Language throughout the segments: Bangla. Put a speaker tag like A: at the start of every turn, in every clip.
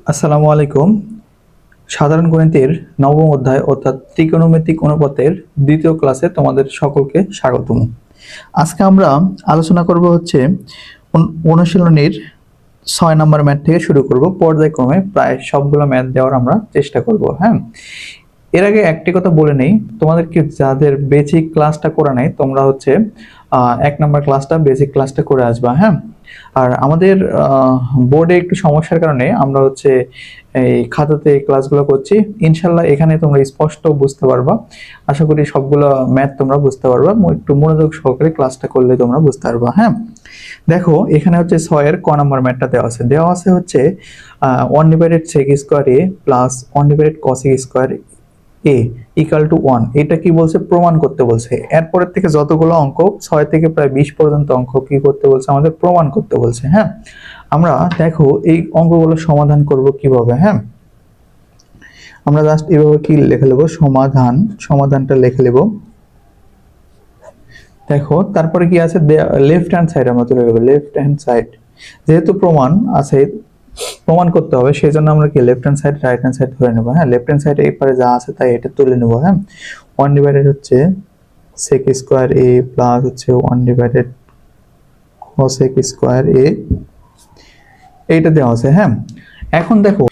A: আসসালামু আলাইকুম। সাধারণ গণিতের নবম অধ্যায় অর্থাৎ ত্রিকোণমিতিক অনুপাতের দ্বিতীয় ক্লাসে তোমাদের সকলকে স্বাগতম। আজকে আমরা আলোচনা করব হচ্ছে অনুশীলনীর 6 নম্বর ম্যাথ থেকে শুরু করব। পর্যায়ক্রমে প্রায় সবগুলো ম্যাথ দেওয়ার আমরা চেষ্টা করব। হ্যাঁ, এর আগে একটি কথা বলে নেই, তোমাদেরকে যাদের বেসিক ক্লাসটা করা নাই তোমরা হচ্ছে 1 নম্বর ক্লাসটা বেসিক ক্লাসটা করে আসবা। হ্যাঁ, আর আমাদের বোর্ডে একটু সমস্যার কারণে আমরা হচ্ছে এই খাতাতে ক্লাসগুলো করছি। ইনশাল্লাহ এখানে তোমরা স্পষ্ট বুঝতে পারবা। আশা করি সবগুলো ম্যাথ তোমরা বুঝতে পারবা, একটু মনোযোগ সহকারে ক্লাসটা করলে তোমরা বুঝতে পারবা। হ্যাঁ, দেখো এখানে হচ্ছে 6-এর ক নম্বর ম্যাথটা দেওয়া আছে হচ্ছে 1/sec² a plus 1/cosec² a equal to 1। এটা কি বলছে? প্রমাণ করতে বলছে। এরপরের থেকে যতগুলো অঙ্ক 6 থেকে প্রায় 20 পর্যন্ত অঙ্ক কি করতে বলছে? আমাদের প্রমাণ করতে বলছে। হ্যাঁ, আমরা দেখো এই অঙ্কগুলো সমাধান করব কিভাবে। হ্যাঁ, আমরা জাস্ট এভাবে কি লিখে নেব, সমাধানটা লিখে নেব। দেখো তারপরে কি আছে, লেফট হ্যান্ড সাইড আমরা চলে যাবো। লেফট হ্যান্ড সাইড যেহেতু প্রমাণ আছে, প্রমাণ করতে হবে, সেই জন্য আমরা কি left hand side right hand side ধরে নেবো। হ্যাঁ, লেফট হ্যান্ড সাইডে এই পারে যা আছে তাই এটা তুলে নেবো। হ্যাঁ, 1 হচ্ছে sec² a প্লাস হচ্ছে 1/cosec² a এইটা দেওয়া আছে। হ্যাঁ, এখন দেখো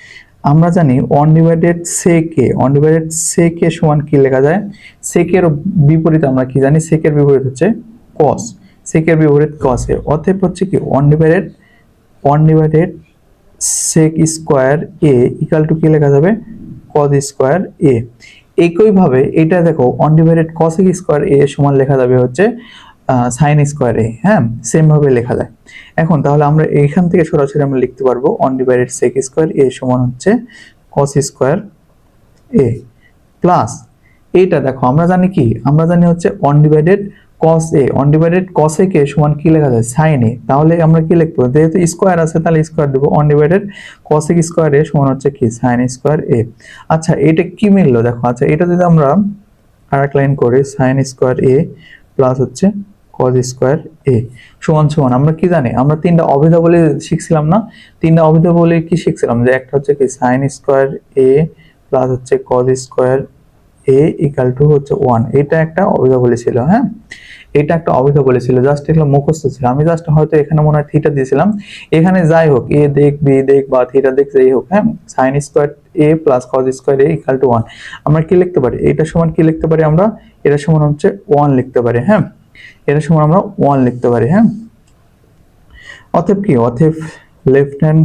A: আমরা জানি 1/sec সমান কি লেখা যায়? সেকের বিপরীত আমরা কি জানি? সেকের বিপরীত হচ্ছে cos, সেকের বিপরীত cos a। অতএব হচ্ছে কি 1/sec² a ইকাল টু কি লেখা যাবে? cos² a। একইভাবে এটা দেখো 1/cosec² a সমান লেখা যাবে হচ্ছে sin² a। হ্যাঁ, সেম ভাবে লেখা যায়। এখন তাহলে আমরা এইখান থেকে সরাসরি আমরা লিখতে পারবো 1/sec² a সমান হচ্ছে cos² a প্লাস এইটা দেখো আমরা জানি কি, আমরা জানি হচ্ছে 1/cos a, 1/cosec a সমান কি লেখা যায়? sin a। তাহলে আমরা কি লিখবো? যেহেতু স্কয়ার আছে তাহলে স্কয়ার দেব। 1/cosec² a সমান হচ্ছে কি? sin² a। আচ্ছা এটা কি মিললো দেখো। আচ্ছা এটা যদি আমরা আরেক লাইন করি, sin² a প্লাস হচ্ছে cos² a সমান সমান আমরা কি জানি? আমরা তিনটা অভিধাবলী শিখছিলাম না? তিনটা অভিধাবলী কি শিখছিলাম? যে একটা হচ্ছে কি sin² a প্লাস হচ্ছে cos² a ইকাল টু হচ্ছে 1। এটা একটা অভিধাবলী ছিল। হ্যাঁ, এটা একটা অভিধাবলী ছিল, জাস্ট এগুলো মুখস্থ ছিল। আমি জাস্ট হয়তো এখানে মনে হয় থিটা দিয়েছিলাম, এখানে যাই হোক এ দেখ বি দেখ বা থিটা দেখ যাই হোক। হ্যাঁ, sin² a plus cos² a equal to 1 আমরা কি লিখতে পারি? এটা সমান কি লিখতে পারি আমরা? এটা সমান হচ্ছে 1 লিখতে পারি। হ্যাঁ, এটা সমান আমরা 1 লিখতে পারি। হ্যাঁ, অতএব কি? অতএব left hand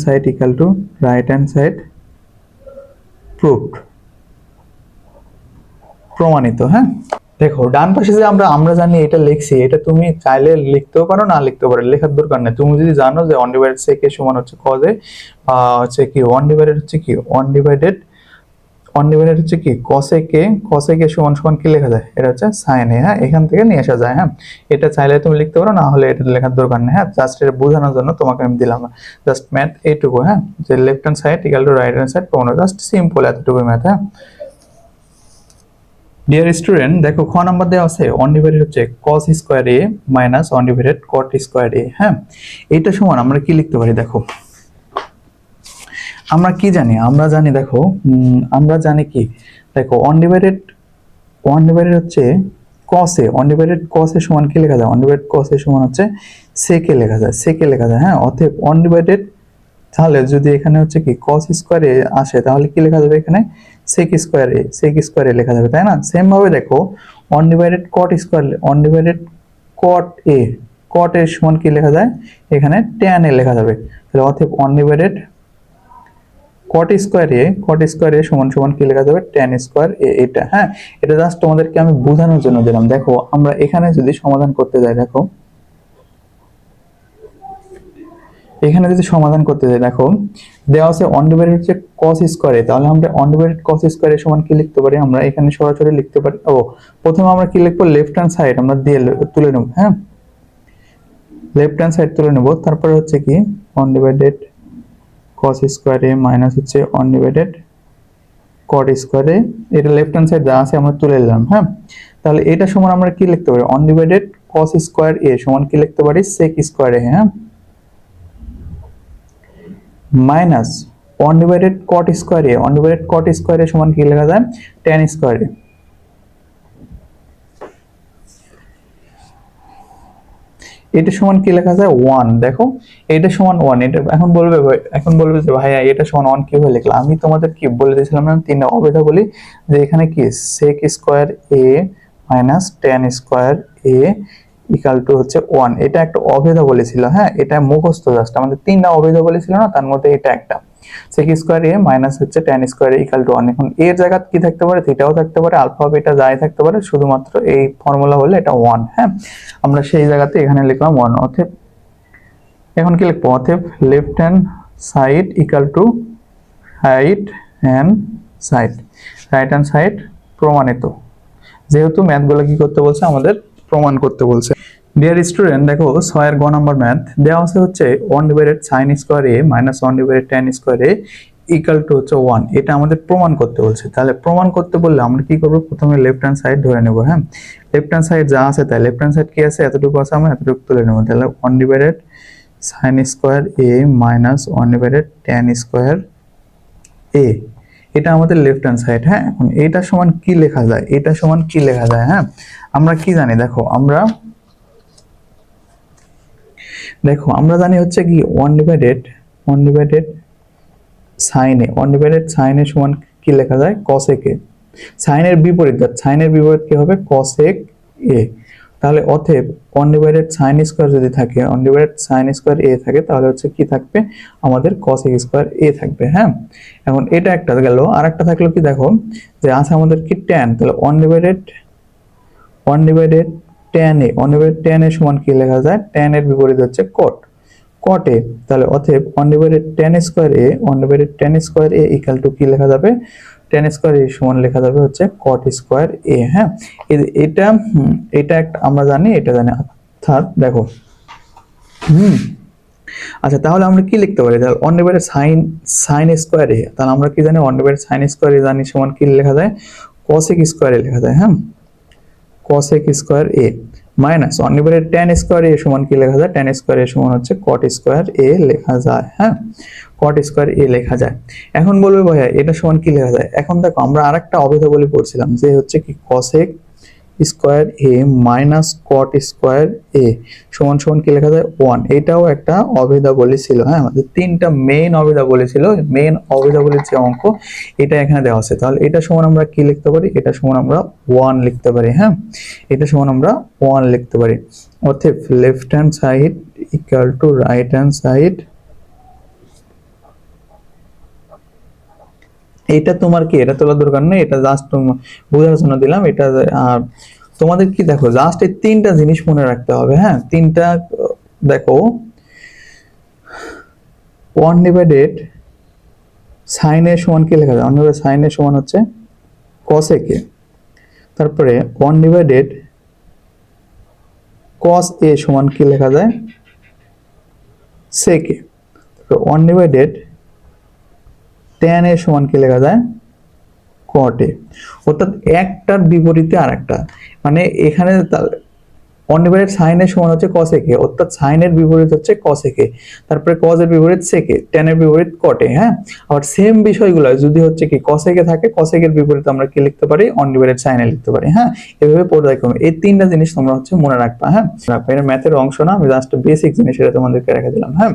A: side equal to right hand side proved, প্রমাণিত। হ্যাঁ, দেখো ডান পাশে যে আমরা জানি এটা লিখছি, এটা তুমি চাইলে লিখতেও পারো না লিখতেও পারো, লেখার দরকার নেই। তুমি যদি জানো যে 1/sec সমান হচ্ছে cos a, হচ্ছে কি 1/ হচ্ছে কি 1/1 হচ্ছে কি cosec a সমান সমান কি লেখা যায়? এটা হচ্ছে sin a। হ্যাঁ, এখান থেকে নিয়ে আসা যায়। হ্যাঁ, এটা চাইলে তুমি লিখতে পারো, না হলে এটা লেখার দরকার নেই। হ্যাঁ, জাস্ট এটা বোঝানোর জন্য তোমাকে আমি দিলাম জাস্ট ম্যাথ এইটুকু। হ্যাঁ, যে left hand side equal to right hand side প্রমাণ, জাস্ট সিম্পল এতটুকু ম্যাথ। হ্যাঁ, ডিয়ার স্টুডেন্ট দেখো খ নাম্বার দেওয়া আছে 1/ হচ্ছে cos² a minus 1/cot² a। হ্যাঁ, এটা সমান আমরা কি লিখতে পারি? দেখো আমরা কি জানি? আমরা জানি দেখো আমরা জানি কি, দেখো 1/ হচ্ছে cos a, 1/cos a সমান কি লেখা যায়? 1/cos a সমান হচ্ছে sec a লেখা যায়, sec a লেখা যায়। হ্যাঁ, অতএব 1/, তাহলে যদি এখানে হচ্ছে কি cos² a আসে তাহলে কি লেখা যাবে? এখানে sec² a লেখা যাবে, তাই না? সেম ভাবে দেখো 1/cot² a, cot a সমান কি লেখা যায়? এখানে tan a লেখা যাবে। তাহলে অতএব 1/cot² a সমান সমান কি লেখা যাবে? tan² a। এটা হ্যাঁ, এটা জাস্ট তোমাদেরকে আমি বোঝানোর জন্য দিলাম। দেখো আমরা এখানে যদি সমাধান করতে যাই, দেখো এখানে যদি সমাধান করতে যাই, দেখো দেওয়া আছে 1/ হচ্ছে cos² a, তাহলে আমরা 1/cos² a সমান কি লিখতে পারি? আমরা এখানে সরাসরি লিখতে পারি। প্রথমে আমরা কি লিখবো? লেফট হ্যান্ড সাইড আমরা দিয়ে তুলে নেব। হ্যাঁ, লেফট হ্যান্ড সাইড তুলে নেব। তারপরে হচ্ছে কি 1/cos² a মাইনাস হচ্ছে 1/cot² a, এটা লেফট হ্যান্ড সাইড যা আছে আমরা তুলে নিলাম। হ্যাঁ, তাহলে এটা সমান আমরা কি লিখতে পারি? 1/cos² a সমান কি লিখতে পারি? sec² a। হ্যাঁ, মাইনাস 1 ডিভাইডেড কট স্কোয়ার এ, 1 ডিভাইডেড কট স্কোয়ার এ সমান কি লেখা যায়, tan স্কোয়ার এ। এটা সমান কি লেখা যায় 1, দেখো এটা সমান 1। এটা এখন বলবে যে ভাইয়া এটা সমান 1 কিভাবে লিখলাম। আমি তোমাদের কি বলে দিয়েছিলাম না তিনটা অভেদা বলি, যে এখানে কি sec square a minus tan square a equal two হচ্ছে 1। এটা একটা অভেদা বলেছিল, হ্যাঁ এটা মুখস্থ জাস্ট, আমাদের তিনটা অভেদা বলেছিল না, তার মধ্যে এটা একটা sec স্কয়ার a মাইনাস হচ্ছে tan square a equal two 1। এখন এর জায়গায় কি থাকতে পারে, থিটাও থাকতে পারে, আলফা বিটা যাই থাকতে পারে, শুধুমাত্র এই ফর্মুলা হলে এটা 1। হ্যাঁ আমরা সেই জায়গাতে এখানে লিখলাম 1। অতএব এখন কি লিখবো, অতএব left hand side equal to right hand side, right hand side প্রমাণিত, যেহেতু ম্যাথগুলো কি করতে বলছে, আমাদের প্রমাণ করতে বলছে। ডিয়ার স্টুডেন্ট দেখো 6 এর গ নাম্বার ম্যাথ দেওয়া আছে হচ্ছে 1 divided sin square a minus 1 divided tan square a equal two হচ্ছে 1। এটা আমাদের প্রমাণ করতে বলছে। তাহলে প্রমাণ করতে বললে আমরা কি করব, প্রথমে লেফট হ্যান্ড সাইড ধরে নেব। হ্যাঁ লেফট হ্যান্ড সাইড যা আছে তাই, লেফট হ্যান্ড সাইড কি আছে, এতটুকু আছে, আমরা এতটুকু তুলে নেব। তাহলে 1 divided sin square a minus 1 divided tan square a, এটা আমাদের লেফট হ্যান্ড সাইড। হ্যাঁ এখন এটা সমান কি লেখা যায়, এটা সমান কি লেখা যায়, হ্যাঁ আমরা কি জানি, দেখো আমরা জানি হচ্ছে কি 1 divided sin a, 1 divided sin a সমান কি লেখা যায়, cosec a। sin এর বিপরীত, sin এর বিপরীত কি হবে, cosec a। তাহলে অতএব 1 ডিভাইডেড sin স্কয়ার যদি থাকে, 1 ডিভাইডেড sin স্কয়ার a থাকে, তাহলে হচ্ছে কি থাকবে, আমাদের cosec স্কয়ার a থাকবে। হ্যাঁ এখন এটা একটা গেল, আর একটা থাকলো কি, দেখো যে আছে আমাদের কি tan, তাহলে 1 divided tan a, 1 divided tan a সমান কি লেখা যায়, tan এর বিপরীত হচ্ছে cot a। তাহলে অতএব 1 divided tan square a, 1 divided tan square a equal to কি লেখা যাবে, tan স্কয়ার a সমান লেখা যাবে হচ্ছে cot স্কয়ার a। হ্যাঁ এটা একটা আমরা জানি, এটা জানি। অর্থাৎ দেখো আচ্ছা তাহলে আমরা কি লিখতে পারি, তাহলে 1 ডিভাইডেড sin স্কয়ার a, তাহলে আমরা কি জানি 1 ডিভাইডেড sin স্কয়ার a জানি সমান কি লেখা যায়, cosec স্কয়ার a লেখা যায়। হ্যাঁ cosec square a minus 1 divided tan square a সমান কি লেখা যায়, tan স্কয়ার a সমান হচ্ছে cot স্কয়ার a লেখা যায়। হ্যাঁ cot স্কয়ার a লেখা যায়। এখন বলবে ভাইয়া এটা সমান কি লেখা যায়, এখন দেখো আমরা আরেকটা অভেদাবলী পড়ছিলাম যে হচ্ছে কি cosec square a minus cot square a সমান সমান কি লেখা যায় 1। এটাও একটা অভেদাবলী ছিল। হ্যাঁ আমাদের তিনটা মেইন অভেদাবলী ছিল, মেইন অভেদাবলীর যে অঙ্ক এটা এখানে দেওয়া আছে। তাহলে এটা সমান আমরা কি লিখতে পারি, এটা সমান আমরা 1 লিখতে পারি। হ্যাঁ এটা সমান আমরা 1 লিখতে পারি। অতএব left hand side equal to right hand side, এটা তোমার কি, এটা তোলার দরকার নেই, এটা জাস্ট বোঝার জন্য দিলাম এটা। আর তোমাদের কি দেখো জাস্ট এই তিনটা জিনিস মনে রাখতে হবে। হ্যাঁ তিনটা দেখো 1 ডিভাইডেড sin a সমান কি লেখা যায়, 1 ডিভাইডেড sin a সমান হচ্ছে cosec a। তারপরে 1 ডিভাইডেড cos a সমান কি লেখা যায়, sec a। তারপরে 1 ডিভাইডেড tan a সমান কি লেখা যায়, cot a। অর্থাৎ একটার বিপরীতে আরেকটা, মানে এখানে 1 ডিভাইডেড sin a সমান হচ্ছে cosec a, অর্থাৎ sin এর বিপরীত হচ্ছে cosec a, তারপরে cos এর বিপরীত sec a, tan এর বিপরীত cot a। হ্যাঁ আবার সেম বিষয়গুলো যদি হচ্ছে কি cosec a থাকে, cosec এর বিপরীত আমরা কি লিখতে পারি, 1 ডিভাইডেড sin a লিখতে পারি। হ্যাঁ এভাবে পর্যায়ক্রমে এই তিনটা জিনিস তোমরা হচ্ছে মনে রাখবা। হ্যাঁ এটা ম্যাথের অংশ না, আমি জাস্ট বেসিক জিনিস এটা তোমাদেরকে রেখে দিলাম। হ্যাঁ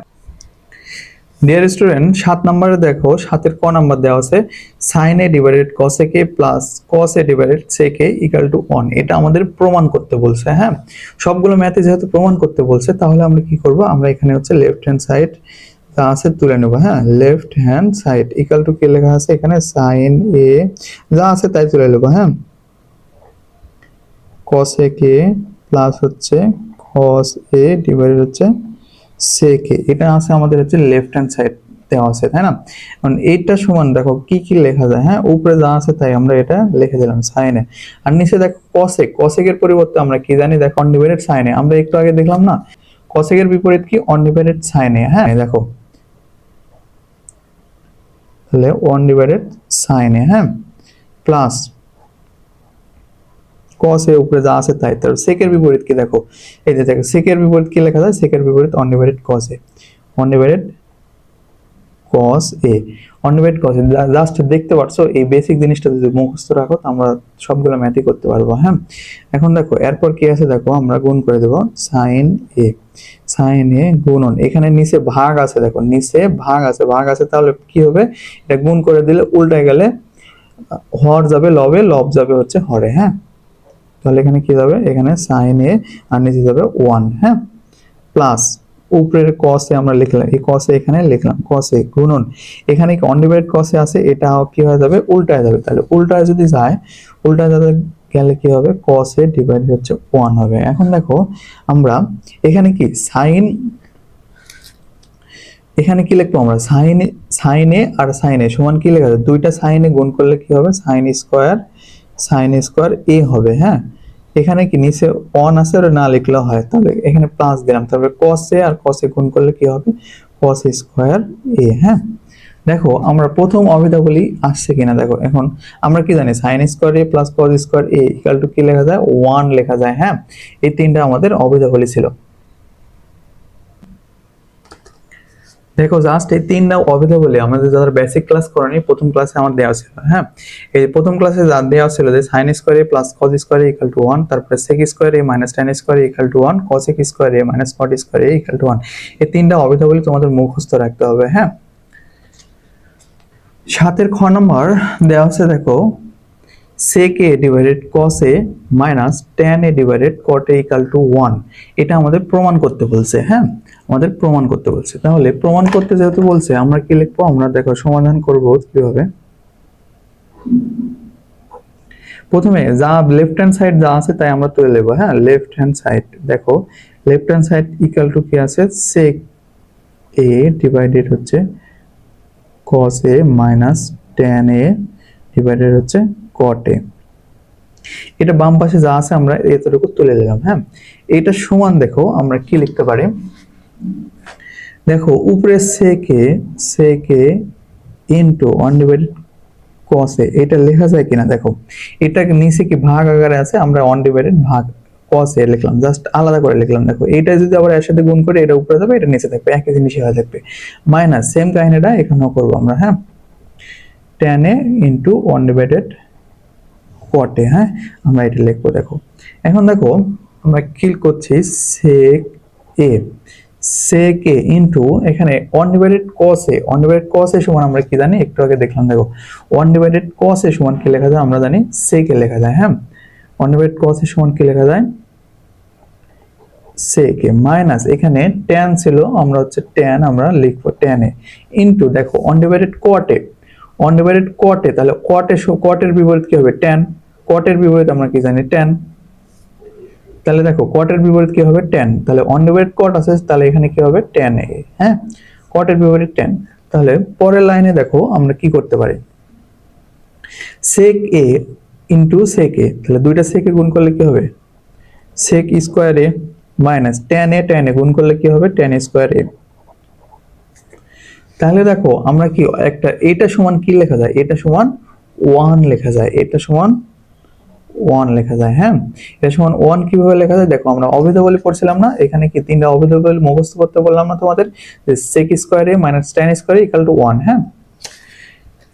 A: ডিয়ার স্টুডেন্ট 7 নম্বরে দেখো, 7 এর ক নাম্বার দেওয়া আছে sin a divided cosec a plus cos a divided sec a equal two 1। এটা আমাদের প্রমাণ করতে বলছে। হ্যাঁ সবগুলো ম্যাথে যেহেতু প্রমাণ করতে বলছে, তাহলে আমরা কি করব, আমরা এখানে হচ্ছে লেফট হ্যান্ড সাইড যা আছে তুলে নেব। হ্যাঁ left hand side equal to কি লেখা আছে এখানে, sin a যা আছে তাই তুলে নেব। হ্যাঁ cosec a প্লাস হচ্ছে cos a ডিভাইডেড হচ্ছে sec a, এটা আছে আমাদের হচ্ছে লেফট হ্যান্ড সাইড দেওয়া আছে, তাই না। এখন এইটা সমান দেখো কি কি লেখা যায়, হ্যাঁ উপরে যা আছে তাই আমরা এটা লিখে দিলাম sin a। আর নিচে দেখো cosec এর পরিবর্তে আমরা কি জানি, দেখো 1 ডিভাইডেড sin a, আমরা একটু আগে দেখলাম না cosec এর বিপরীত কি 1 ডিভাইডেড sin a। হ্যাঁ দেখো তাহলে 1 ডিভাইডেড sin a, হ্যাঁ প্লাস cos এর উপরে যা আছে তাই। তার sec এর বিপরীত কি দেখো, এই যে দেখো sec এর বিপরীত কি লেখা যায়, sec এর বিপরীত 1 divided cos a, 1 divided cos a, undivided cos a, just দেখতে পারছো এই বেসিক জিনিসটা যদি মুখস্থ রাখো তো আমরা সবগুলো ম্যাথই করতে পারবো। হ্যাঁ, এখন দেখো এরপর কি আছে, দেখো আমরা গুণ করে দেব sin a, sin a গুণন, এখানে নিচে ভাগ আছে, দেখো নিচে ভাগ আছে তাহলে কি হবে, এটা গুণ করে দিলে উল্টায় গেলে হর যাবে লবে, লব যাবে হচ্ছে হরে। হ্যাঁ, তাহলে এখানে কি যাবে, এখানে sin a আর নিচে যাবে 1। হ্যাঁ, প্লাস উপরের cos এ আমরা লিখলাম, এই cos এ এখানে লিখলাম cos a গুণন, এখানে কি অনডিভাইডেড cos এ আছে, এটা কি হয়ে যাবে, উল্টায় যাবে। তাহলে উল্টায় যদি যায়, উল্টায় যাবে গেলে কি হবে, cos a ডিভাইডেড হচ্ছে 1 হবে। এখন দেখো আমরা এখানে কি sin, এখানে কি লিখবো আমরা, sin a R sin a সমান কি লেখা যায়, দুইটা sin a গুণ করলে কি হবে, sin স্কয়ার a হবে। হ্যাঁ, এখানে কি নিচে 1 আছে, আর না লিখলেও হয়, তাহলে এখানে প্লাস দিলাম, তারপরে cos a R cos a গুণ করলে কি হবে, cos স্কয়ার a। হ্যাঁ, দেখো আমরা প্রথম অভিধাবলী আসছে কিনা দেখো, এখন আমরা কি জানি sin square a plus cos square a equal to কি লেখা যায়, 1 লেখা যায়। হ্যাঁ, এই তিনটা আমাদের অভিধাবলী ছিল। দেখো জাস্ট এই তিনটা অভিধাবলী আমাদের যারা বেসিক ক্লাস করেনি, প্রথম ক্লাসে আমার দেওয়া ছিল। হ্যাঁ, এই প্রথম ক্লাসে যা দেওয়া ছিল যে sin square a plus cos square a equal two 1, তারপরে sec square a minus tan square a equal two 1, cosec square a minus cot square a equal two 1, এই তিনটা অভিধাবলী তোমাদের মুখস্থ রাখতে হবে। হ্যাঁ, 7 খ নম্বর দেওয়া আছে, দেখো sec a divided cos a minus tan a divided cot a equal two 1, এটা আমাদের প্রমাণ করতে বলছে। হ্যাঁ, আমাদের প্রমাণ করতে বলছে, তাহলে প্রমাণ করতে যেহেতু বলছে আমরা কি লিখবো, আমরা দেখো সমাধান করব কিভাবে। প্রথমে যা লেফট হ্যান্ড সাইড যা আছে তাই আমরা তুলে নেব। হ্যাঁ, লেফট হ্যান্ড সাইড, দেখো left hand side equal to কি আছে, sec a ডিভাইডেড হচ্ছে cos a minus tan a divided হচ্ছে cot a, এটা বাম পাশে যা আছে আমরা এতটুকু তুলে নিলাম। হ্যাঁ, এটা সমান দেখো আমরা কি লিখতে পারি, দেখো উপরে sec a into 1 divided cos a, এটা লেখা যায় কিনা দেখো, এটা নিচে কি ভাগ আকারে আছে, আমরা 1 ডিভাইডেড ভাগ cos a লিখলাম, জাস্ট আলাদা করে লিখলাম। দেখো এটা যদি আবার এর সাথে গুণ করে এটা উপরে যাবে, এটা নিচে থাকবে, একই জিনিসই হয়ে থাকবে। মাইনাস সেম কাহিনীটা এখানেও করব আমরা। হ্যাঁ, tan a into 1 divided cot a। হ্যাঁ, আমরা এটা লিখবো। দেখো এখন দেখো আমরা কি করছি, sec a ইনটু এখানে 1 divided cos a, 1 divided cos a সমান আমরা কি জানি, একটু আগে দেখলাম। দেখো 1 ডিভাইডেড cos a সমান কি লেখা যায়, আমরা জানি sec a লেখা যায়। হ্যাঁ, 1 ডিভাইডেড cos a সমান কি লেখা যায়, sec a মাইনাস এখানে tan ছিল, আমরা হচ্ছে tan আমরা লিখবো tan a ইনটু দেখো 1 divided cot a, 1 divided cot a, তাহলে cot এর বিপরীত কি হবে, tan, cot এর বিপরীত আমরা কি জানি, tan, তাহলে দেখো cot এর বিপরীত কি হবে, tan, তাহলে 1 ডিভাইডেড cot আছে, তাহলে এখানে কি হবে tan a। হ্যাঁ, cot এর বিপরীত tan, তাহলে পরের লাইনে দেখো আমরা কি করতে পারি, sec a into sec a, তাহলে দুইটা sec a গুণ করলে কি হবে, sec square a minus tan a গুণ করলে কি হবে, tan স্কয়ার a। তাহলে দেখো আমরা কি একটা, এটা সমান কি লেখা যায়, এটা সমান 1 লেখা যায়, এটা সমান 1 লেখা যায়। হ্যাঁ, এটা সমান 1 কিভাবে লেখা যায়, দেখো আমরা অভিধাবলী পড়ছিলাম না, এখানে কি তিনটা অভিধাবলী মুখস্থ করতে বললাম না তোমাদের, যে sec square a minus tan square a equal two 1। হ্যাঁ,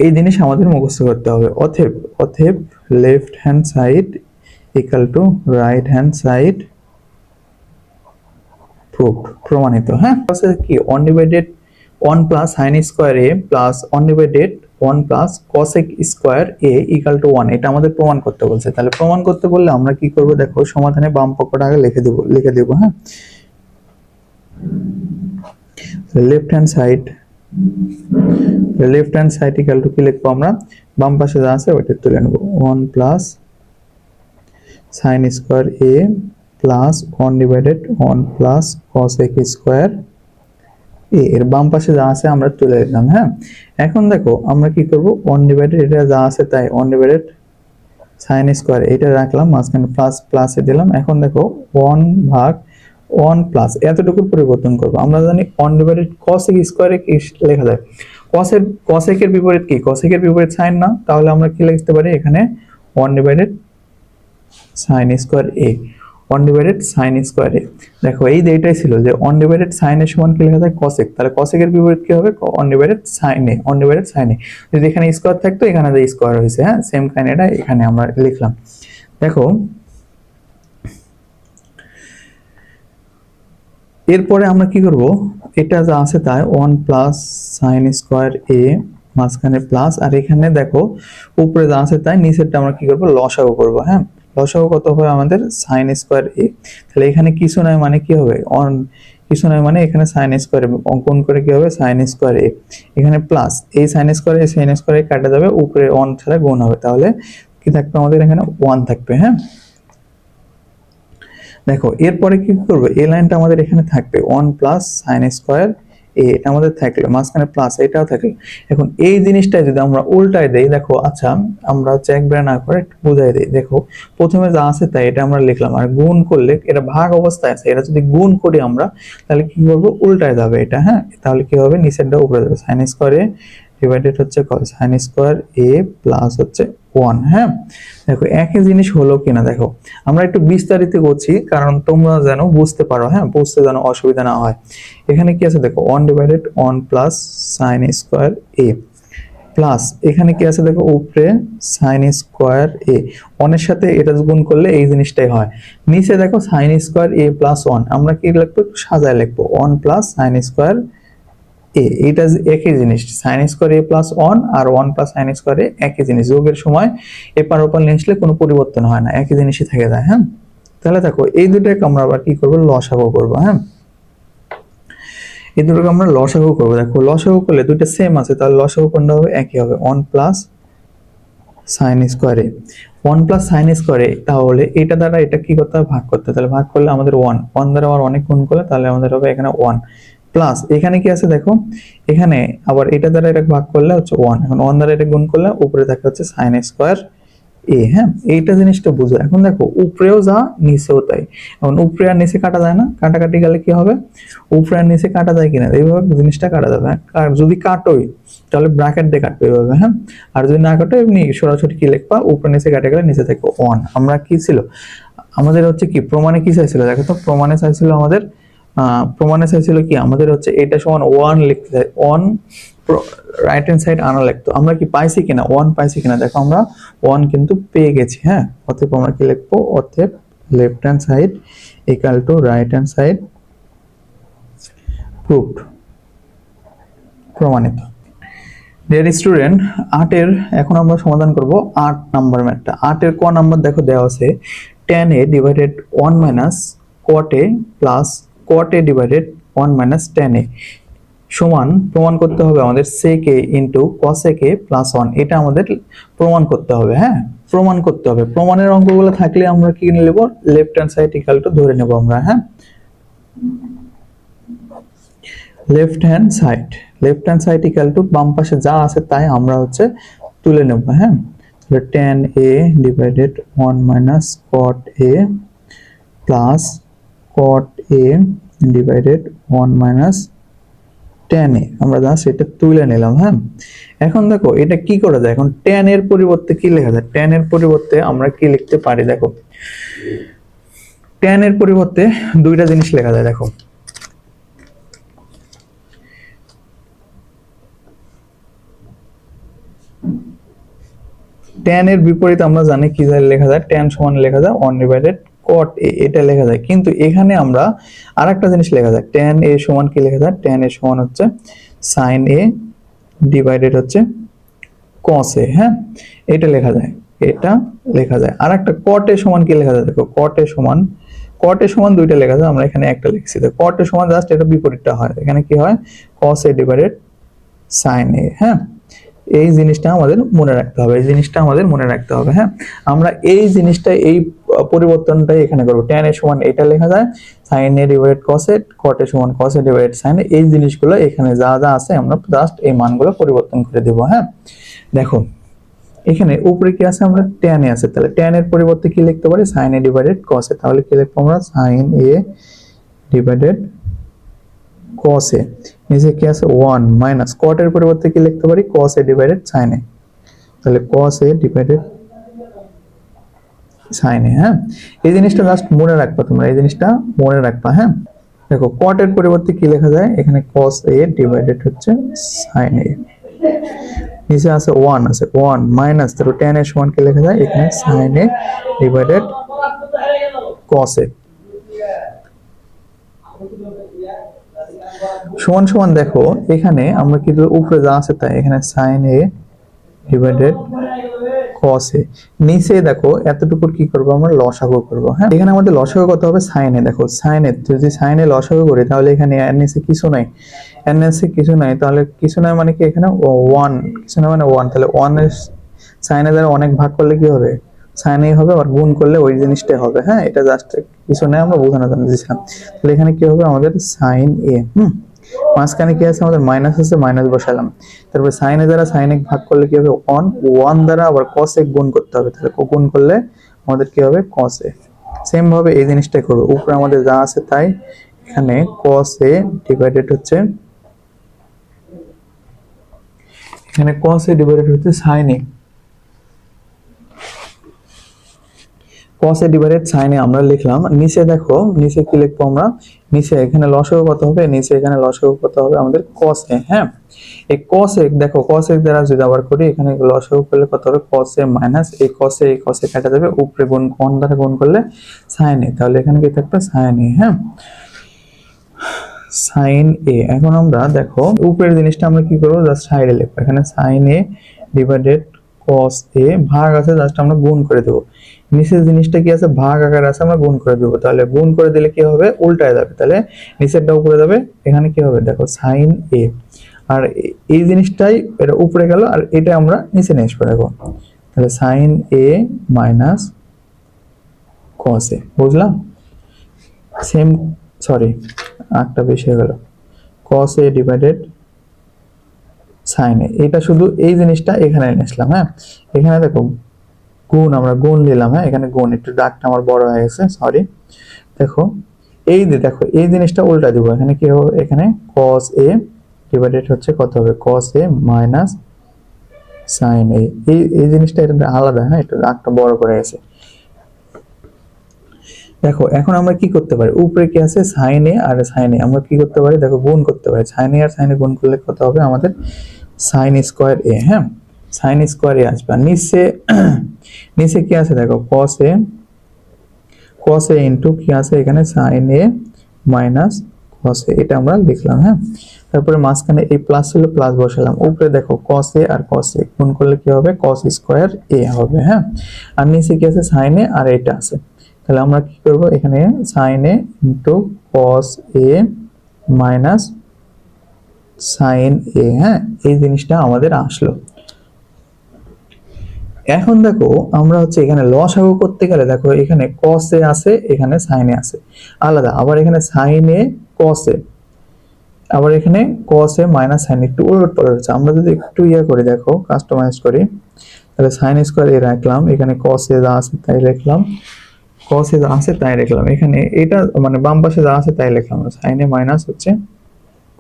A: এই জিনিস আমাদের মুখস্থ করতে হবে। অতএব left hand side equal to right hand side proved, প্রমাণিত। হ্যাঁ, কি 1 divided 1 plus sin square a plus 1 divided 1 plus cosec square a equal two 1, এটা আমাদের প্রমাণ করতে বলছে। তাহলে প্রমাণ করতে বললে আমরা কি করব, দেখো সমাধানে বাম পক্ষটা আগে লিখে দেব। হ্যাঁ, left hand side equal to কি লিখবো আমরা, বাম পাশে যা আছে ওইটা তুলে নেব, 1 plus sin square a plus 1 divided 1 plus cosec square a, এর বাম পাশে যা আছে আমরা তুলে নিলাম। হ্যাঁ, এখন দেখো আমরা কি করব, 1 ডিভাইডেড এটা যা আছে তাই 1 ডিভাইডেড sin স্কয়ার এটা রাখলাম, মাঝখানে প্লাস প্লাসে দিলাম। এখন দেখো 1 ভাগ 1 প্লাস এতটুকু পরিবর্তন করব, আমরা জানি 1 ডিভাইডেড cosec স্কয়ারে কি লেখা যায়, cosec এর বিপরীত কি, cosec এর বিপরীত sin না, তাহলে আমরা কি লিখতে পারি এখানে 1 divided sin square a, 1 divided sine square a. দেখো এই যে এটাই ছিল যে 1 ডিভাইডেড সাইন এর সমান কি লেখা যায় কসেক, তাহলে কসেকের বিপরীত কি হবে 1 ডিভাইডেড সাইন এ, 1 ডিভাইডেড সাইন এ। যদি এখানে স্কোয়ার থাকতো এখানে যে স্কোয়ার হয়েছে, হ্যাঁ সেম কাইন্ড এটা এখানে আমরা লিখলাম। দেখো এরপরে আমরা কি করব, এটা যা আছে তাই 1 প্লাস সাইন স্কোয়ার এ মাঝখানে প্লাস, আর এখানে দেখো উপরে যা আছে তাই নিচেরটা আমরা কি করব লসাগু করব। হ্যাঁ লসাগু কত হবে আমাদের সাইন স্কোয়ার এ, তাহলে এখানে কিছু নয় মানে কি হবে অন, কিছু নয় মানে এখানে সাইন স্কোয়ার অঙ্কন করে কি হবে সাইন স্কোয়ার এ, এখানে প্লাস এই সাইন স্কোয়ার এ সাইন স্কোয়ার এ কাটা যাবে, উপরে 1 ছাড়া গুণ হবে, তাহলে কি থাকবে আমাদের এখানে 1 থাকবে। হ্যাঁ দেখো এরপরে কি করবো, এই লাইনটা আমাদের এখানে থাকবে 1 প্লাস সাইন স্কোয়ার এ, এটা আমাদের থাকলো মাঝখানে প্লাস এটাও থাকলো। এখন এই জিনিসটা যদি আমরা উল্টায় দেই, দেখো আচ্ছা আমরা চেক বের না করে একটু বুঝাই দেই। দেখো প্রথমে যা আছে তাই এটা আমরা লিখলাম, আর গুণ করলে এটা ভাগ অবস্থায় আছে, এটা যদি গুণ করি আমরা তাহলে কি করবো উল্টায় যাবে এটা। হ্যাঁ তাহলে কি হবে নিচেরটা উপরে যাবে, সাইন স্কোয়ার এ ডিভাইডেড হচ্ছে সাইন স্কোয়ার এ প্লাস হচ্ছে 1। হ্যাঁ দেখো একই জিনিস হলো কিনা দেখো, আমরা একটু বিস্তারিত করছি কারণ তোমরা যেন বুঝতে পারো, হ্যাঁ বুঝতে যেন অসুবিধা না হয়। এখানে কি আছে দেখো 1 ডিভাইডেড 1 প্লাস সাইন স্কোয়ার এ প্লাস এখানে কি আছে দেখো উপরে সাইন স্কোয়ার এ, 1 এর সাথে এটা গুণ করলে এই জিনিসটাই হয়। নিচে দেখো সাইন স্কোয়ার এ প্লাস 1, আমরা কি লিখবো একটু সাজায় লিখবো 1 প্লাস সাইন স্কোয়ার এ, এটা একই জিনিস সাইন স্কোয়ার এ প্লাস 1 আর 1 প্লাস সাইন স্কোয়ার এ একই জিনিস, যোগের সময় এপার ওপার নিয়ে আসলে কোনো পরিবর্তন হয় না, একই জিনিসই থেকে যায়। হ্যাঁ তাহলে দেখো এই দুটোকে আমরা আবার কি করবো লসাগু করবো। হ্যাঁ এই দুটোকে আমরা লসাগু করবো, দেখো লসাগু করলে দুটো সেম আছে তাহলে লসাগু কোনটা হবে একই হবে 1 প্লাস সাইন স্কোয়ার এ, 1 প্লাস সাইন স্কোয়ার এ, তাহলে এটা দ্বারা এটা কি করতে হবে ভাগ করতে হবে, তাহলে ভাগ করলে আমাদের 1 দ্বারা আবার অনেক গুণ করলে তাহলে আমাদের হবে এখানে 1 প্লাস এখানে কি আছে দেখো এখানে আবার এটা দ্বারা এটা ভাগ করলে হচ্ছে 1, এখন 1 দ্বারা এটা গুণ করলে উপরে থাকে হচ্ছে সাইন স্কোয়ার এ। হ্যাঁ এইটা জিনিসটা বুঝো। এখন দেখো উপরেও যা নিচেও তাই, এখন উপরে আর নিচে কাটা যায় না, কাটাকাটি গেলে কি হবে উপরে আর নিচে কাটা যায় কিনা এইভাবে জিনিসটা কাটা যাবে। আর যদি কাটোই তাহলে ব্র্যাকেট দিয়ে কাটবে এইভাবে। হ্যাঁ আর যদি না কাটো এমনি সরাসরি কি লিখবা উপরে নিচে কাটে গেলে নিচে থাকবে 1। আমরা কি ছিল আমাদের হচ্ছে কি প্রমাণে কি চাইছিল, দেখো তো প্রমাণে চাইছিল আমাদের প্রমাণে চাইছিল কি আমাদের হচ্ছে এটা সমান 1 লিখতে চাই, 1 রাইট হ্যান্ড সাইড আনা লিখতো, আমরা কি পাইছি কিনা 1 পাইছি কিনা, দেখো আমরা 1 কিন্তু পেয়ে গেছি। হ্যাঁ অতএব আমরা কি লিখবো, অতএব left hand side equal to right hand side proved, প্রমাণিত। ডিয়ার স্টুডেন্ট 8 এর এখন আমরা সমাধান করব 8 নাম্বার ম্যাথটা। 8 এর ক নাম্বার দেখো দেওয়া আছে tan a divided 1 minus cot a plus cot a divided 1 minus tan a সমান প্রমাণ করতে হবে আমাদের sec a into cosec a plus 1, এটা আমাদের প্রমাণ করতে হবে। হ্যাঁ প্রমাণ করতে হবে, প্রমাণের অঙ্কগুলো থাকলে আমরা কি নেব left hand side equal to ধরে নেব আমরা। হ্যাঁ left hand side equal to বাম পাশে যা আছে তাই আমরা হচ্ছে তুলে নেব। হ্যাঁ তাহলে tan a divided 1 minus cot a plus cot a divided 1 minus tan a আমরা জাস্ট এটা তুলে নিলাম। হ্যাঁ এখন দেখো এটা কি করা যায়, এখন tan এর পরিবর্তে কি লেখা যায়, tan এর পরিবর্তে আমরা কি লিখতে পারি, দেখো tan এর পরিবর্তে দুইটা জিনিস লেখা যায়। দেখো tan এর বিপরীত আমরা জানি কি লেখা যায়, tan সমান লেখা যায় 1 ডিভাইডেড cot a, এটা লেখা যায়। কিন্তু এখানে আমরা আরেকটা জিনিস লেখা যায়, tan a সমান কি লেখা যায়, tan a সমান হচ্ছে sin a ডিভাইডেড হচ্ছে cos a। হ্যাঁ এটা লেখা যায়, এটা লেখা যায়। আরেকটা cot a সমান কি লেখা যায়, দেখো cot a সমান দুইটা লেখা যায়, আমরা এখানে একটা লিখছি। তো cot a সমান জাস্ট এটা বিপরীতটা হয়, এখানে কি হয় cos a divided sin a। হ্যাঁ এই জিনিসটা আমাদের মনে রাখতে হবে, এই জিনিসটা আমাদের মনে রাখতে হবে। হ্যাঁ আমরা এই জিনিসটা এই পরিবর্তনটাই এখানে করব, tan a সমান এটা লেখা যায় sin a divided cos a, cot a সমান cos a divided sin a, এই জিনিসগুলো এখানে যা যা আছে আমরা জাস্ট এই মানগুলো পরিবর্তন করে দেব। হ্যাঁ দেখো এখানে উপরে কি আছে আমরা tan a আছে, তাহলে tan এর পরিবর্তে কি লিখতে পারি sin a divided cos a, তাহলে কি লিখবো আমরা sin a divided cos a, নিচে কি আছে 1 মাইনাস cot এর পরিবর্তে কি লিখতে পারি cos a divided sin a, তাহলে cos a ডিভাইডেড সাইন এ। হ্যাঁ, এই জিনিসটা জাস্ট মনে রাখবা, তোমরা এই জিনিসটা মনে রাখবা। হ্যাঁ, দেখো কট এর পরিবর্তে কি লেখা যায়, এখানে cos a ডিভাইডেড হচ্ছে sin a, নিচে আছে 1, আছে 1 মাইনাস, তারপর tan এর সমান কি লেখা যায়, এখানে sin a divided cos a সমান সমান। দেখো এখানে আমরা কিন্তু উপরে যা আছে তাই, এখানে sin a divided cos a, নিচে দেখো এতটুকুর কি করব আমরা, লসাগু করব। হ্যাঁ, এখানে আমাদের লসাগু কত হবে, sin a। দেখো sin a, যদি sin a লসাগু করি তাহলে এখানে n নিচে কিছু নাই, n নিচে কিছু নাই, তাহলে কিছু নাই মানে কি, এখানে 1 কিছু নাই মানে 1, তাহলে 1 এর sin a দ্বারা অনেক ভাগ করলে কি হবে, sin a হবে, আর গুণ করলে ওই জিনিসটাই হবে। হ্যাঁ, এটা জাস্ট কিছু নাই, আমরা বোঝানোর জন্য দিয়েছিলাম। তাহলে এখানে কি হবে আমাদের sin a, মাঝখানে কি আছে আমাদের, মাইনাস আছে, মাইনাস বসালাম। তারপরে sin a দ্বারা sin a ভাগ করলে কি হবে 1, 1 দ্বারা আবার cos a গুণ করতে হবে, তাহলে গুণ করলে আমাদের কি হবে cos a। সেম ভাবে এই জিনিসটাই করব, উপরে আমাদের যা আছে তাই, এখানে cos a ডিভাইডেড হচ্ছে, এখানে cos a ডিভাইডেড হচ্ছে sin a, cos a divided sin a আমরা লিখলাম। নিচে দেখো নিচে কি লিখবো আমরা, নিচে এখানে লসাগু কত হবে, নিচে এখানে লসাগু কত হবে আমাদের cos a। হ্যাঁ, এই cos a, দেখো cos a দ্বারা যদি আবার করি, এখানে লসাগু করলে কত হবে, cos a মাইনাস এই cos a, এই cos a কাটা যাবে, উপরে গুণ 1 দ্বারা গুণ করলে sin a, তাহলে এখানে কি থাকবে sin a। হ্যাঁ, sin a। এখন আমরা দেখো উপরের জিনিসটা আমরা কি করব, জাস্ট সাইডে লিখবো, এখানে sin a divided cos a, ভাগ আছে জাস্ট আমরা গুণ করে দেব। নিচের জিনিসটা কি আছে, ভাগ আকার আছে, আমরা গুণ করে দেব। তাহলে গুণ করে দিলে কি হবে, উল্টায় যাবে, তাহলে নিচেরটা উপরে যাবে, এখানে কি হবে দেখো sin a, আর এই জিনিসটাই এটা উপরে গেল, আর এটা আমরা নিচে নিয়ে আসবো। দেখো তাহলে sin a minus cos a, বুঝলাম? সেম, সরি একটা বেশি হয়ে গেল, cos a divided sin a, এটা শুধু এই জিনিসটা এখানে নিয়ে আসলাম। হ্যাঁ, এখানে দেখো গুণ, আমরা গুণ নিলাম। হ্যাঁ, এখানে গুণ, একটু দাগটা আমার বড় হয়ে গেছে, সরি। দেখো এই যে দেখো এই জিনিসটা উল্টা দিব, এখানে কি হবে, এখানে cos a ডিভাইডেড হচ্ছে কত হবে, cos a minus sin a, এই জিনিসটা এটা আলাদা। হ্যাঁ, একটু দাগটা বড় করে গেছে। দেখো এখন আমরা কি করতে পারি, উপরে কি আছে sin a, R sin a আমরা কি করতে পারি, দেখো গুণ করতে পারি, sin a R sin a গুণ করলে কত হবে আমাদের sin স্কয়ার a। হ্যাঁ, sin স্কয়ার a আসবে, আর নিচে নিচে কি আছে দেখো cos a ইনটু কি আছে এখানে sin a minus cos a, এটা আমরা লিখলাম। হ্যাঁ, তারপরে মাঝখানে এই প্লাস ছিল, প্লাস বসালাম। উপরে দেখো cos a R cos a গুণ করলে কি হবে, cos স্কয়ার a হবে। হ্যাঁ, আর নিচে কি আছে sin a, আর এটা আছে, তাহলে আমরা কি করব, এখানে sin a into cos a minus sin a। হ্যাঁ, এই জিনিসটা আমাদের আসলো। এখন দেখো আমরা হচ্ছে এখানে লসাগু করতে গেলে দেখো এখানে cos a আছে, এখানে sin a আছে আলাদা, আবার এখানে sin a cos a, আবার এখানে cos a minus sin a, একটু উলট পালট হচ্ছে। আমরা যদি একটু করি, দেখো কাস্টমাইজ করি, তাহলে sin স্কয়ার a রাখলাম, এখানে cos a যা আছে তাই লিখলাম, cos a যা আছে তাই লিখলাম, এখানে এটা মানে বাম পাশে যা আছে তাই লিখলাম, sin a মাইনাস হচ্ছে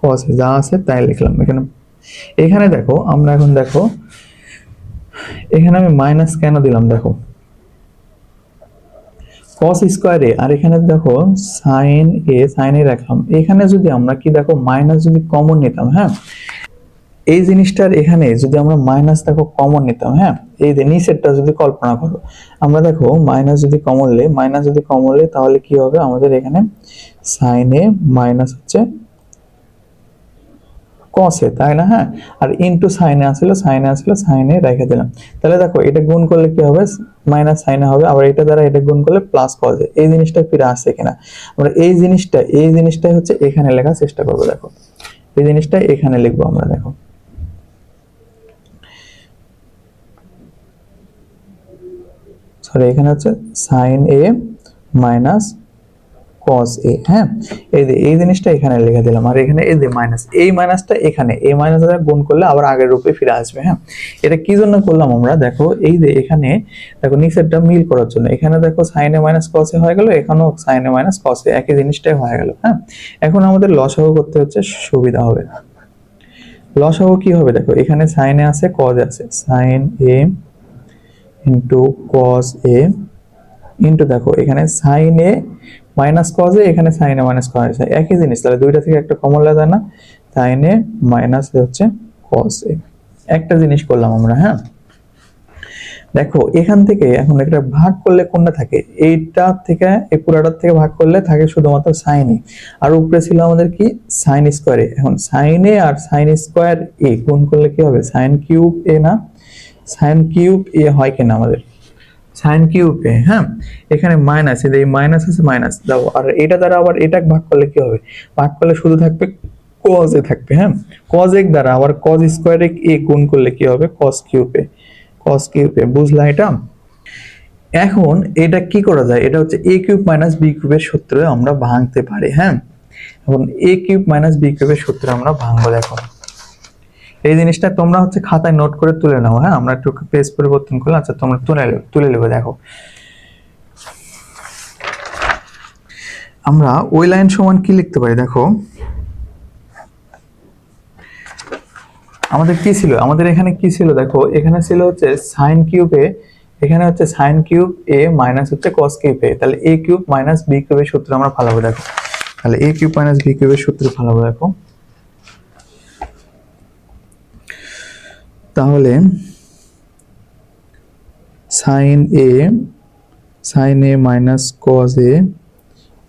A: cos a যা আছে তাই লিখলাম। এখানে এখানে দেখো আমরা এখন দেখো এখানে আমি মাইনাস কেন দিলাম, দেখো cos স্কয়ার a, আর এখানে দেখো sin a রাখলাম। এখানে যদি আমরা কি দেখো মাইনাস যদি কমন নিতাম, হ্যাঁ এই জিনিসটার এখানে যদি আমরা মাইনাস দেখো কমন নিতাম, হ্যাঁ এই যে নিচেরটা যদি কল্পনা করো, আমরা দেখো মাইনাস যদি কমন লে তাহলে কি হবে আমাদের এখানে sin a মাইনাস হচ্ছে cos a, তাই না? হ্যাঁ, আর ইনটু sin a আসলে sin a রেখে দিলাম। তাহলে দেখো এটা গুণ করলে কি হবে, মাইনাস sin a হবে, আবার এটা দ্বারা এটা গুণ করলে প্লাস cos a, এই জিনিসটা ফিরে আসছে কিনা, আমরা এই জিনিসটাই হচ্ছে এখানে লেখার চেষ্টা করব। দেখো এই জিনিসটা এখানে লিখবো আমরা, দেখো সরি এখানে হচ্ছে sin a minus cos a। হ্যাঁ, এই জিনিসটা এখানে লিখে দিলাম, আর এখানে এই যে মাইনাস, এই মাইনাসটা এখানে, এই মাইনাস দ্বারা গুণ করলে আবার আগের রূপে ফিরে আসবে। হ্যাঁ, এটা কি জন্য করলাম আমরা, দেখো এই যে এখানে দেখো নিচেরটা মিল করার জন্য, এখানে দেখো sin a minus cos a হয়ে গেল, এখানেও sin a minus cos a একই জিনিসটাই হয়ে গেল। হ্যাঁ, এখন আমাদের লসাগু করতে হচ্ছে সুবিধা হবে। লসাগু কি হবে, দেখো এখানে sin a আছে, cos a আছে, sin a into cos a into দেখো এখানে sine A minus cos a, এখানে sine A minus cos a, একই জিনিস, তাহলে দুইটা থেকে একটা কমন লাগা না, সাইন এ মাইনাস হচ্ছে কজ এ। একটা জিনিস করলাম আমরা, হ্যাঁ। দেখো এখান থেকে এখন একটা ভাগ করলে কোনটা থাকে, এইটা থেকে এই পুরাটার থেকে ভাগ করলে থাকে শুধুমাত্র সাইন এ, আর উপরে ছিল আমাদের কি সাইন স্কয়ার এ। এখন সাইন এ আর সাইন স্কয়ার এ গুণ করলে কি হবে, সাইন কিউব এ না, সাইন কিউব এ হয় কিনা আমাদের সাইন কিউব এ, হ্যাঁ। এখানে মাইনাস, এই মাইনাস আছে মাইনাস দাও, আর এটা দ্বারা আবার এটা ভাগ করলে কি হবে, ভাগ করলে শুধু থাকবে cos এ থাকবে, হ্যাঁ। cos এ দ্বারা আবার cos স্কয়ার এ গুণ করলে কি হবে, cos কিউব এ, cos কিউব এ, বুঝলা এটা? এখন এটা কি করা যায়, এটা হচ্ছে a কিউব মাইনাস b কিউবের সূত্রে আমরা ভাঙতে পারি, হ্যাঁ। এখন a কিউব মাইনাস b কিউবের সূত্রে আমরা ভাঙবো। দেখো এই জিনিসটা তোমরা হচ্ছে খাতায় নোট করে তুলে নাও, হ্যাঁ। আমরা একটু পেজ পরিবর্তন করলে, আচ্ছা তোমরা তুলে নেবে। দেখো আমরা ওই লাইন সমান কি লিখতে পারি, দেখো আমাদের কি ছিল, আমাদের এখানে কি ছিল, দেখো এখানে ছিল হচ্ছে সাইন কিউব এ, এখানে হচ্ছে সাইন কিউব এ মাইনাস হচ্ছে কস কিউব এ, তাহলে a কিউব মাইনাস b কিউবের সূত্র আমরা ফালাবো। দেখো তাহলে a কিউব মাইনাস b কিউবের সূত্র ফালাবো। দেখো তাহলে sine A minus cos A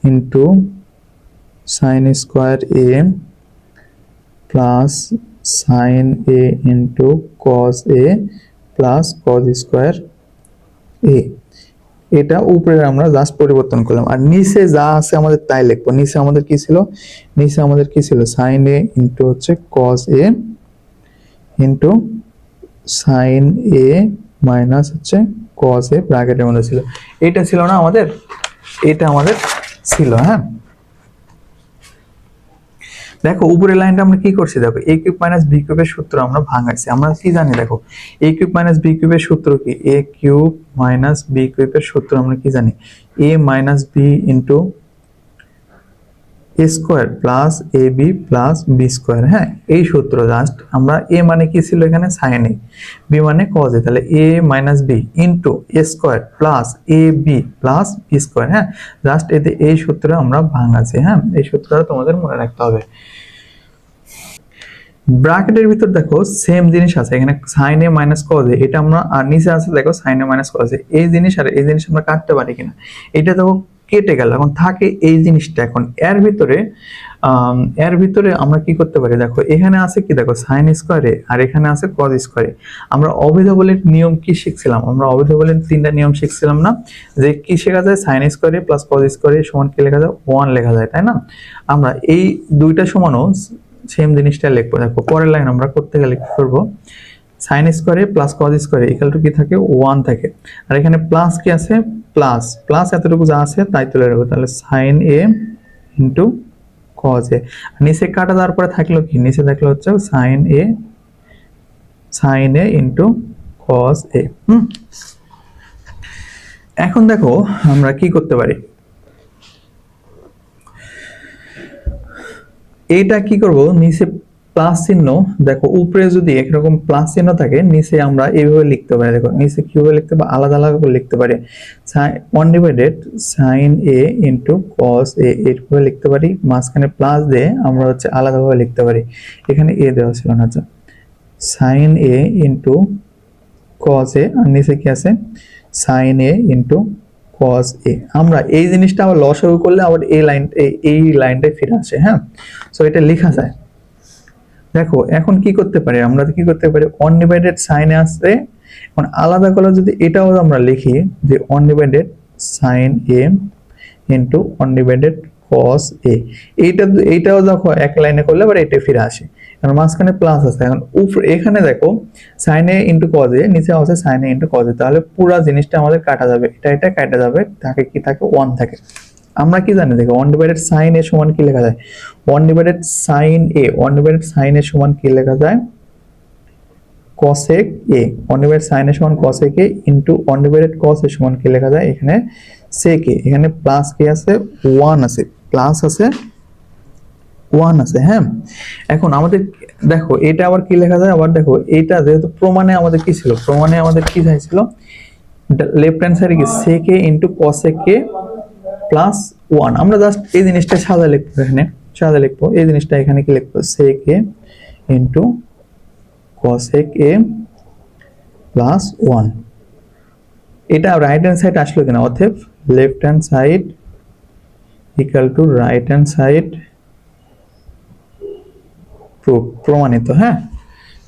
A: into sign square A plus sign A into cos A plus cos square এ, এটা উপরে আমরা জাস্ট পরিবর্তন করলাম, আর নিচে যা আছে আমাদের তাই লিখবো। নিচে আমাদের কি ছিল, নিচে আমাদের কি ছিল, সাইন এ ইন্টু হচ্ছে কস এ ইন্টু সাইন এ মাইনাস হচ্ছে কস এ ব্র্যাকেটের মধ্যে ছিল। এটা ছিল না আমাদের, এটা আমাদের ছিল, হ্যাঁ। দেখো উপরের লাইনটা আমরা কি করছি, দেখো a কিউব মাইনাস b কিউবের সূত্র আমরা ভাঙাইছি। আমরা কি জানি, দেখো a কিউব মাইনাস b কিউবের সূত্র কি, a কিউব মাইনাস b কিউবের সূত্র আমরা কি জানি, a minus b into a square plus ab plus b square, হ্যাঁ। এই সূত্র জাস্ট আমরা, a মানে কি ছিল এখানে সাইন এ, b মানে কজ এ, তাহলে a minus b into a square plus ab plus b square, হ্যাঁ। জাস্ট এতে এই সূত্র আমরা ভাঙাছি, হ্যাঁ। এই সূত্রটা তোমাদের মনে রাখতে হবে। ব্র্যাকেটের ভিতর দেখো সেম জিনিস আছে, এখানে sine A minus cos A, এটা আমরা, আর নিচে আছে দেখো sine A minus cos A, এই জিনিস আর এই জিনিস আমরা কাটতে পারি কিনা, এটা দেখো কেটে গেল, এখন থাকে এই জিনিসটা। এখন এর ভিতরে আমরা কি করতে পারি, দেখো এখানে আছে কি, দেখো সাইন স্কয়ারে আর এখানে আছে কজ স্কয়ারে। আমরা অভেদাবলের নিয়ম কি শিখছিলাম, আমরা অভেদাবলের তিনটা নিয়ম শিখছিলাম না, যে কি শেখা যায়, সাইন স্কয়ারে প্লাস কজ স্কয়ারে সমান কি লেখা যায়, 1 লেখা যায়, তাই না? আমরা এই দুইটা সমানও সেম জিনিসটা লিখবো। দেখো পরের লাইন আমরা করতে গেলে কি করব, সাইন স্কয়ারে প্লাস কজ স্কয়ারে ইকুয়াল টু কি থাকে, 1 থাকে, আর এখানে প্লাস কি আছে, প্লাস প্লাস এতটুকু যা আছে তাই তুলে রাখবো। তাহলে sine A into cos A, নিচে কাটা দেওয়ার পরে থাকলো কি, নিচে থাকলো হচ্ছে sine A into cos A. এখন দেখো আমরা কি করতে পারি, এইটা কি করব, নিচে প্লাস চিহ্ন, দেখো উপরে যদি একরকম প্লাস চিহ্ন থাকে, নিচে আমরা এইভাবে লিখতে পারি। দেখো নিচে কিভাবে লিখতে পারি, আলাদা আলাদা করে লিখতে পারি, 1 divided sign A into cos এ, এইভাবে লিখতে পারি। মাঝখানে প্লাস দিয়ে আমরা হচ্ছে আলাদাভাবে লিখতে পারি, এখানে এ দেওয়া ছিল না, আচ্ছা সাইন এ ইন্টু কস এ, আর নিচে কি আছে, sine A into cos a। আমরা এই জিনিসটা আবার লসাগু করলে আবার এই লাইনটাই ফিরে আসে, হ্যাঁ। সো এটা লেখা যায়। দেখো এখন কি করতে পারি, আমরা কি করতে পারি, 1 ডিভাইডেড sin এ আসছে, এখন আলাদা করে যদি এটাও আমরা লিখি যে 1 divided sin a into 1 divided cos a, এইটাও দেখো এক লাইনে করলে আবার এটা ফিরে আসে, কারণ মাঝখানে প্লাস আছে। এখন উপরে এখানে দেখো sin a into cos a, নিচে আছে sin a into cos a, তাহলে পুরো জিনিসটা আমাদের কাটা যাবে, এটা কাটা যাবে, থাকে কি থাকে 1 থাকে। আমরা কি জানি, দেখো 1 ডিভাইডেড sin a সমান কি লেখা যায়, 1 divided sin a, 1 divided sin a সমান কি লেখা যায়, cosec a, 1 divided sin a সমান cosec a into 1 divided cos a সমান কি লেখা যায়, এখানে sec a, এখানে প্লাস কি আছে, 1 আছে, প্লাস আছে 1 আছে, হ্যাঁ। এখন আমাদের দেখো এটা আবার কি লেখা যায়, আবার দেখো এটা যেহেতু প্রমাণে আমাদের কি ছিল, প্রমাণে আমাদের কি চাইছিল, লেফট হ্যান্ড সাইডে কি sec a into cos a k plus 1। আমরা জাস্ট এই জিনিসটা সাদা লিখবো, এখানে সাদা লিখবো, এই জিনিসটা এখানে কি লিখবো sec a into cos a k plus 1। এটা রাইট হ্যান্ড সাইড আসলো কিনা, অতএব left hand side equal to right hand side প্রমাণিত। হ্যাঁ,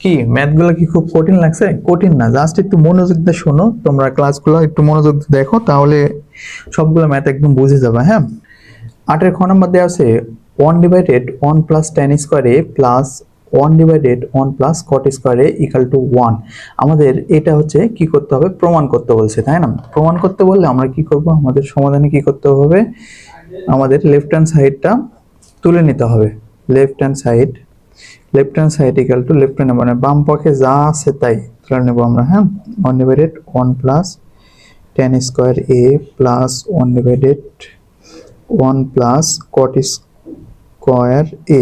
A: কি ম্যাথগুলো কি খুব কঠিন লাগছে? কঠিন না, জাস্ট একটু মনোযোগ দিয়ে শোনো, তোমরা ক্লাসগুলো একটু মনোযোগ দিয়ে দেখো, তাহলে সবগুলো ম্যাথ একদম বুঝে যাবে। হ্যাঁ, 8 খ নাম্বার দেওয়া আছে 1 divided 1 plus tan square a plus 1 divided 1 plus cot square a equal two 1। আমাদের এটা হচ্ছে কি করতে হবে, প্রমাণ করতে বলছে, তাই না? প্রমাণ করতে বললে আমরা কি করব, আমাদের সমাধানে কি করতে হবে, আমাদের লেফট হ্যান্ড সাইডটা তুলে নিতে হবে। Left hand side equal to left hand মানে বাম পক্ষে যা আছে তাই তুলে নেব আমরা। হ্যাঁ, 1 divided 1 plus tan square a plus 1 divided 1 plus cot square a,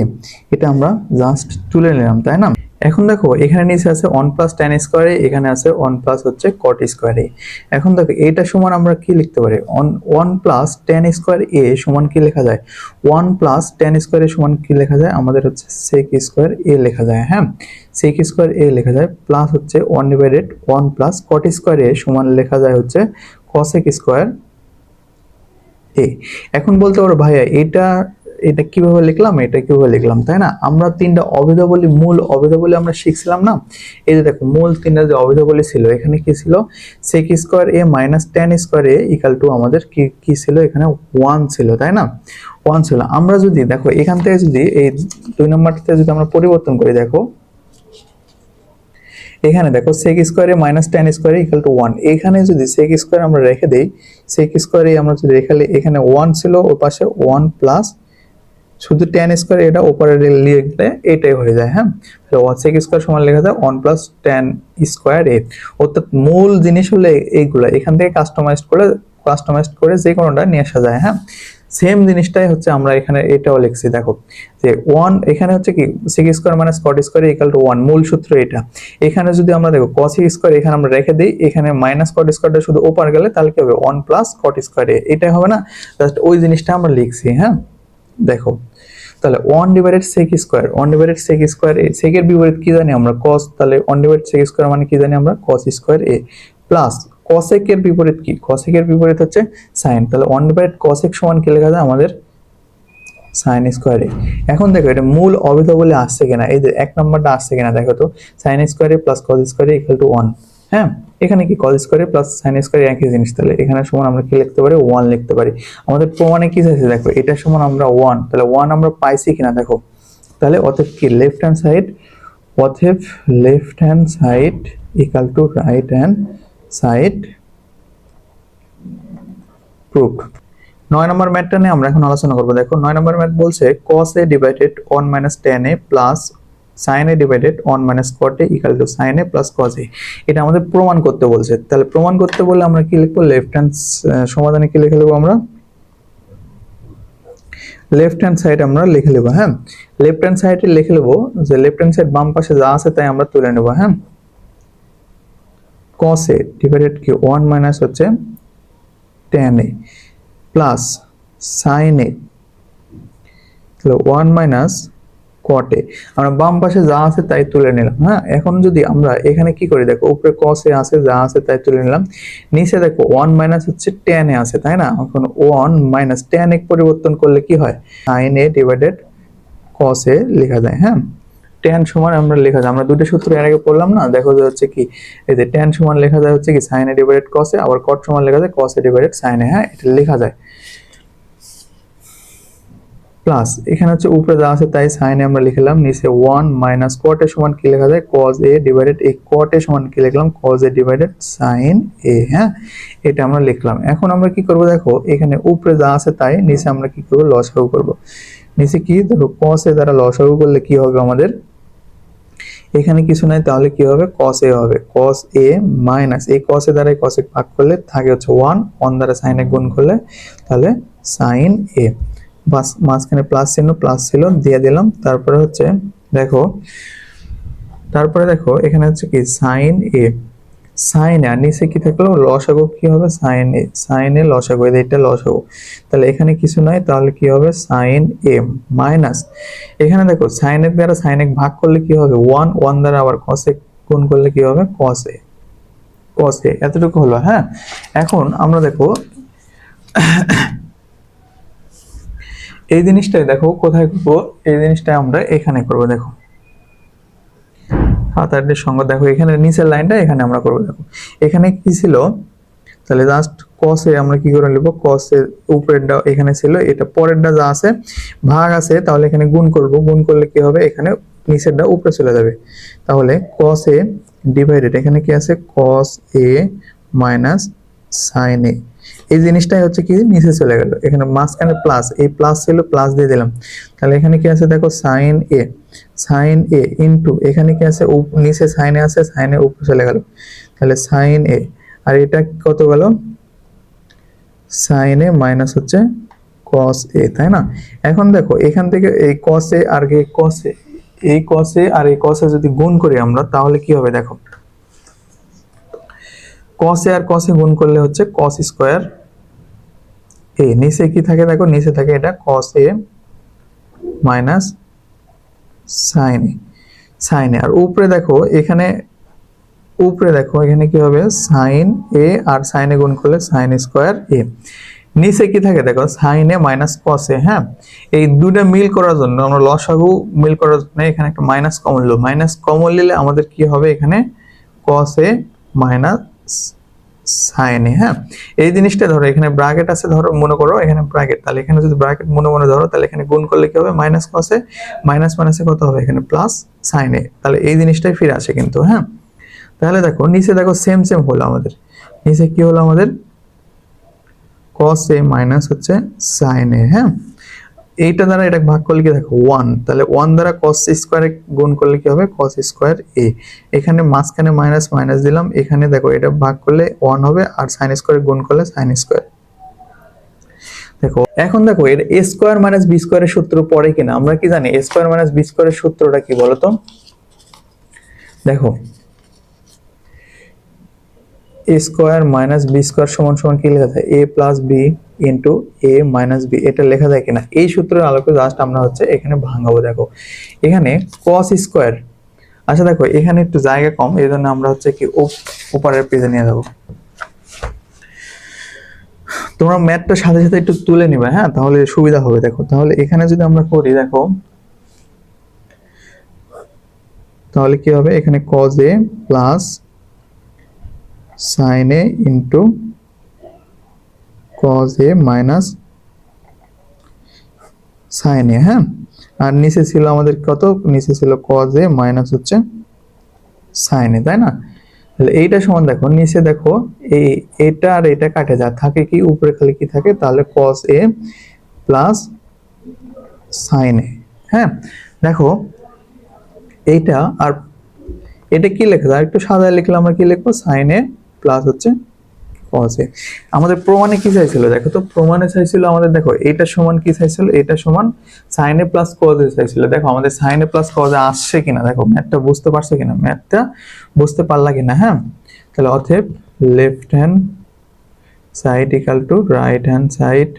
A: এটা আমরা জাস্ট তুলে নিলাম, তাই না? এখন দেখো এখানে নিচে আছে 1 প্লাস tan স্কয়ার a, এখানে আছে 1 প্লাস হচ্ছে cot স্কয়ার a। এখন দেখো এটা সমান আমরা কি লিখতে পারি, 1 প্লাস tan স্কয়ার a সমান কি লেখা যায়, 1 প্লাস tan স্কয়ার a সমান কি লেখা যায়, আমাদের হচ্ছে sec স্কয়ার a লেখা যায়। হ্যাঁ, sec স্কয়ার a লেখা যায় প্লাস হচ্ছে 1 divided 1 plus cot square a সমান লেখা যায় হচ্ছে cosec স্কয়ার a। এখন বলতে পারো ভাইয়া এটা কিভাবে লিখলাম, এটা কিভাবে লিখলাম, তাই না? আমরা তিনটা অভেদাবলী, মূল অভেদাবলী আমরা শিখছিলাম না? এই যে দেখো মূল তিনটা যে অভেদাবলী ছিল, এখানে কি ছিল, sec square a minus tan square a equal two আমাদের কি ছিল, এখানে 1 ছিল, তাই না? 1 ছিল। আমরা যদি দেখো এখান থেকে যদি এই 2 নম্বরটাতে যদি আমরা পরিবর্তন করি, দেখো এখানে দেখো sec square a minus tan square a equal two 1। এখানে যদি sec স্কয়ার আমরা রেখে দেই, sec স্কয়ার a আমরা যদি রেখে দিই, এখানে 1 ছিল, ওর পাশে 1 প্লাস শুধু tan স্কয়ার এটা উপরে লিখলে এটাই হয়ে যায়। হ্যাঁ, তাহলে sec স্কয়ার সমান লেখা যায় 1 প্লাস tan স্কয়ার a। অর্থাৎ মূল জিনিস হলো এইগুলা, এখান থেকে কাস্টমাইজ করে যে কোনোটা নিয়ে আসা যায়। হ্যাঁ, সেম জিনিসটাই হচ্ছে আমরা এখানে এটাও লিখছি, দেখো যে 1 এখানে হচ্ছে কি sec square minus cot square equal to 1, মূল সূত্র এটা। এখানে যদি আমরা দেখো cos স্কয়ার এখানে আমরা রেখে দেই, এখানে মাইনাস cot স্কয়ারটা শুধু ওপার গেলে তাহলে কি হবে, 1 প্লাস cot স্কয়ার a, এটাই হবে না? জাস্ট ওই জিনিসটা আমরা লিখছি। হ্যাঁ, দেখো তাহলে 1 divided sec square, 1 divided sec square a, sec এর বিপরীত কি জানি আমরা, cos, তাহলে 1 ডিভাইডেড sec স্কয়ার মানে কি জানি আমরা, cos square a plus cosec এর বিপরীত কি, cosec এর বিপরীত হচ্ছে sin, তাহলে 1 ডিভাইডেড cosec সমান কি লেখা যায় আমাদের sin স্কয়ার a। এখন দেখো এটা মূল অভেদাবলী আসছে কিনা, এই যে 1 নাম্বারটা আসছে কিনা দেখো তো, sin square a plus cos square a equal two 1। হ্যাঁ, এখানে কি cos square a plus sin square a একই জিনিস, তাহলে এখানে সমান আমরা কি লিখতে পারি, 1 লিখতে পারি। আমাদের প্রমাণে কি চাইছে দেখো, এটা সমান আমরা 1, তাহলে 1 আমরা পাইছি কিনা দেখো। তাহলে অতএব কি left hand side equal to right hand side proofed. 9 নম্বর ম্যাথটা নিয়ে আমরা এখন আলোচনা করব। দেখো 9 নম্বর ম্যাথ বলছে cos a divided 1 minus tan a plus sin a divided 1 minus cot a equal two sin a plus cos a। এটা আমাদের প্রমাণ করতে বলছে। তাহলে প্রমাণ করতে বললে আমরা কি লিখব, লেফট হ্যান্ড সমাধানে কি লিখে নেব আমরা, লেফট হ্যান্ড সাইড আমরা লিখে নেব। হ্যাঁ, লেফট হ্যান্ড সাইডে লিখে নেব যে লেফট হ্যান্ড সাইড বাম পাশে যা আছে তাই আমরা তুলে নেব। হ্যাঁ, cos a ডিভাইডেড কি 1 মাইনাস হচ্ছে tan a plus sin a, তাহলে 1 মাইনাস cot a, আমরা বাম পাশে যা আছে তাই তুলে নিলাম। হ্যাঁ, এখন যদি আমরা এখানে কি করি, দেখো উপরে cos a আছে, যা আছে তাই তুলে নিলাম, নিচে দেখো 1 মাইনাস হচ্ছে tan a আছে, তাই না? এখন 1 মাইনাস tan a পরিবর্তন করলে কি হয়, sin a divided cos a লেখা যায়। হ্যাঁ, tan সমান আমরা লেখা যায়, আমরা দুটো সূত্র এর আগে পড়লাম না, দেখো যে হচ্ছে কি এই যে tan সমান লেখা যায় হচ্ছে কি sin a divided cos a, আবার cot সমান লেখা যায় cos a divided sin a। হ্যাঁ, এটা লেখা যায় প্লাস এখানে হচ্ছে উপরে যা আছে তাই sin a আমরা লিখলাম, নিচে 1 মাইনাস cot a সমান কি লেখা যায়, cos a ডিভাইডেড এই cot a সমান কি লিখলাম, cos a divided sin a। হ্যাঁ, এটা আমরা লিখলাম। এখন আমরা কি করব, দেখো এখানে উপরে যা আছে তাই, নিচে আমরা কি করব, লসাগু করব। নিচে কি দেখো cos a দ্বারা লসাগু করলে কি হবে আমাদের, এখানে কিছু নাই, তাহলে কি হবে, cos a হবে, cos a মাইনাস এই cos a দ্বারা cos a ভাগ করলে থাকে হচ্ছে 1 দ্বারা sin a গুণ করলে তাহলে sin a, বাস মাঝখানে প্লাস চিহ্ন, প্লাস ছিল দিয়ে দিলাম। তারপরে হচ্ছে দেখো এখানে হচ্ছে কি sin a, সাইন আর নিচে কি থাকলো লসাগু কি হবে সাইন এ লসাগু এটা লসাগু, তাহলে এখানে কিছু নাই, তাহলে কি হবে সাইন এ মাইনাস এখানে দেখো সাইন এর দ্বারা সাইন এ ভাগ করলে কি হবে 1 1 দ্বারা আবার cos এ গুণ করলে কি হবে cos এ এতটুকু হলো। হ্যাঁ, এখন আমরা দেখো এই জিনিসটাই দেখো কোথায় করবো, এই জিনিসটা আমরা এখানে করবো। দেখো হাতার সঙ্গ দেখো এখানে নিচের লাইনটা এখানে আমরা করবো। দেখো এখানে কি ছিল, তাহলে জাস্ট cos এ আমরা কি করে নেব, cos এর উপরেরটা এখানে ছিল, এটা পরেরটা যা আছে ভাগ আছে, তাহলে এখানে গুণ করব, গুণ করলে কি হবে এখানে নিচেরটা উপরে চলে যাবে, তাহলে cos এ ডিভাইডেড এখানে কি আছে cos এ মাইনাস sin এ, এই জিনিসটাই হচ্ছে কি নিচে চলে গেল, এখানে মাঝখানে প্লাস, এই প্লাস ছিল প্লাস দিয়ে দিলাম, তাহলে এখানে কি আছে দেখো sin a ইনটু এখানে কি আছে নিচে sin এ আছে, sin এ উপরে চলে গেল, তাহলে sin a আর এটা কত গেল sin a মাইনাস হচ্ছে cos a, তাই না? এখন দেখো এখান থেকে এই cos a আর এই cos a আর এই cos a যদি গুণ করি আমরা তাহলে কি হবে দেখো, cos a R cos a গুণ করলে হচ্ছে cos স্কয়ার a, নিচে কি থাকে দেখো নিচে থাকে এটা cos a minus sin a আর উপরে দেখো এখানে কি হবে sin a R sin a গুণ করলে sin স্কয়ার a, নিচে কি থাকে দেখো sin a minus cos a। হ্যাঁ, এই দুটো মিল করার জন্য আমরা লসাগু মিল করার জন্য এখানে একটা মাইনাস কমন নিলে আমাদের কি হবে এখানে cos a minus sin a। হ্যাঁ, এই জিনিসটা ধরো এখানে ব্র্যাকেট আছে, ধরো মনে করো এখানে ব্র্যাকেট, তাহলে এখানে যদি ব্র্যাকেট মনে ধরো তাহলে এখানে গুণ করলে কি হবে মাইনাস cos a মাইনাস কত হবে এখানে প্লাস sin a, তাহলে এই জিনিসটাই ফিরে আসে কিন্তু। হ্যাঁ, তাহলে দেখো নিচে দেখো সেম হলো আমাদের, নিচে কি হলো আমাদের cos a মাইনাস হচ্ছে sin a। হ্যাঁ, এইটা দ্বারা এটা ভাগ করলে কি দেখো 1, তাহলে 1 দ্বারা cos স্কয়ার গুণ করলে কি হবে cos স্কয়ার a, এখানে মাঝখানে মাইনাস দিলাম, এখানে দেখো এটা ভাগ করলে 1 হবে আর sin স্কয়ার গুণ করলে sin স্কয়ার। দেখো এখন দেখো এর a স্কয়ার মাইনাস b স্কয়ারের সূত্র পড়ে কিনা, আমরা কি জানি a স্কয়ার মাইনাস b স্কয়ারের সূত্রটা কি বলতো, দেখো a square minus b square সমান কি লেখা যায় a plus b into a minus b, এটা লেখা যায় কিনা এই সূত্রের আলোকে জাস্ট আমরা হচ্ছে এখানে ভাঙাবো। দেখো এখানে cos স্কয়ার, আচ্ছা দেখো এখানে একটু জায়গা কম, এই জন্য আমরা হচ্ছে কি উপরের পেজে নিয়ে যাবো, তোমরা ম্যাথটা সাথে সাথে একটু তুলে নিবে। হ্যাঁ, তাহলে সুবিধা হবে। দেখো তাহলে এখানে যদি আমরা করি দেখো তাহলে কি হবে এখানে cos a plus sin a into cos a minus sin a। হ্যাঁ, আর নিচে ছিল আমাদের কত, নিচে ছিল cos a মাইনাস হচ্ছে sin a, তাই না? তাহলে এইটা সমান দেখো নিচে দেখো এটা আর এটা কাটে যায়, থাকে কি উপরে খালি কি থাকে, তাহলে cos a plus sin a। হ্যাঁ, দেখো এইটা আর এটা কি লেখা যায় একটু সাজায় লিখলে আমরা কি লিখবো sin a প্লাস হচ্ছে cos a। আমাদের প্রমাণে কি চাইছিল দেখো তো, প্রমাণে চাইছিল আমাদের দেখো এটা সমান কি চাইছিল, এটা সমান sin a plus cos a চাইছিল। দেখো আমাদের sin a plus cos a আসছে কিনা, দেখো ম্যাথটা বুঝতে পারছো কিনা, ম্যাথটা বুঝতে পারলা কিনা। হ্যাঁ, তাহলে অতএব left hand side equal to right hand side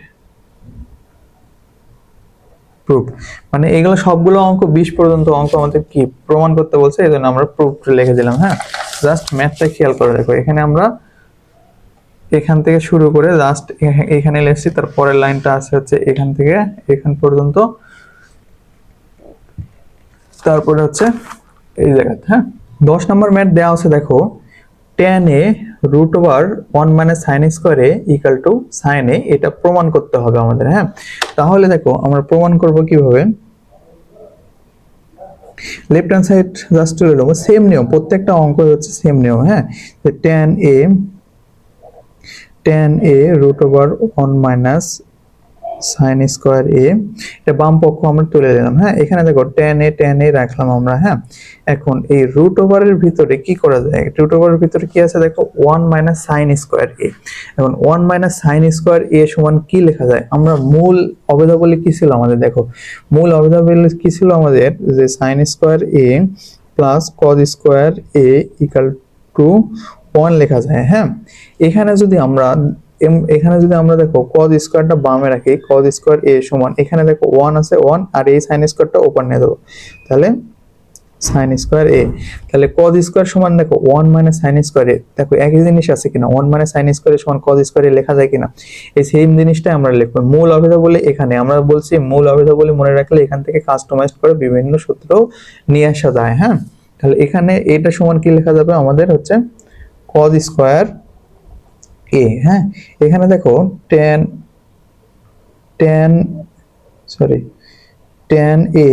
A: proof, মানে এগুলো সবগুলো অঙ্ক 20 পর্যন্ত অঙ্ক আমাদের কি প্রমাণ করতে বলছে, এই জন্য আমরা প্রুফ লিখে দিলাম। হ্যাঁ, জাস্ট ম্যাথটা খেয়াল করে দেখো, এখানে আমরা এখান থেকে শুরু করে জাস্ট এখানে লিখছি, তারপরের লাইনটা আছে হচ্ছে এখান থেকে এখান পর্যন্ত, তারপরে হচ্ছে এই জায়গাতে। হ্যাঁ, 10 নম্বর ম্যাথ দেওয়া আছে দেখো tan a root over 1 minus sine square a equal to sine a, এটা প্রমাণ করতে হবে আমাদের। হ্যাঁ, তাহলে দেখো আমরা প্রমাণ করব কিভাবে, লেফট হ্যান্ড সাইড জাস্ট তুলে নেবো, সেম নিয়ম প্রত্যেকটা অঙ্ক হচ্ছে সেম নিয়ম। হ্যাঁ, tan a root over 1 minus sine square a, এটা বাম পক্ষ আমরা তুলে দিলাম। হ্যাঁ, এখানে দেখো tan a রাখলাম আমরা। হ্যাঁ, এখন এই রুট ওভারের ভিতরে কি করা যায়, রুট ওভারের ভিতরে কি আছে দেখো 1 মাইনাস সাইন স্কয়ার a, এখন 1 মাইনাস সাইন স্কয়ার a সমান কি লেখা যায়, আমরা মূল অবেদাবলী কি ছিল আমাদের, দেখো মূল অবেদাবলী কি ছিল আমাদের, যে sign square a plus cos square a equal two 1 লেখা যায়। হ্যাঁ, এখানে যদি আমরা দেখো cos স্কয়ারটা বামে রাখি, cos স্কয়ার a সমান এখানে দেখো 1 আছে 1 আর এই sin স্কয়ারটা উপর নিয়ে দেবো, তাহলে sin স্কয়ার a। তাহলে cos স্কয়ার সমান দেখো 1 মাইনাস sin স্কয়ার a, দেখো একই জিনিস আছে কিনা, 1 মাইনাস sin স্কয়ার সমান cos স্কয়ার a লেখা যায় কিনা, এই সেম জিনিসটাই আমরা লিখবো। মূল অভিধা বলে এখানে আমরা বলছি, মূল অভিধা বলে মনে রাখলে এখান থেকে কাস্টমাইজ করে বিভিন্ন সূত্র নিয়ে আসা যায়। হ্যাঁ, তাহলে এখানে এটা সমান কি লেখা যাবে আমাদের হচ্ছে cos স্কয়ার a। হ্যাঁ, এখানে দেখো tan a,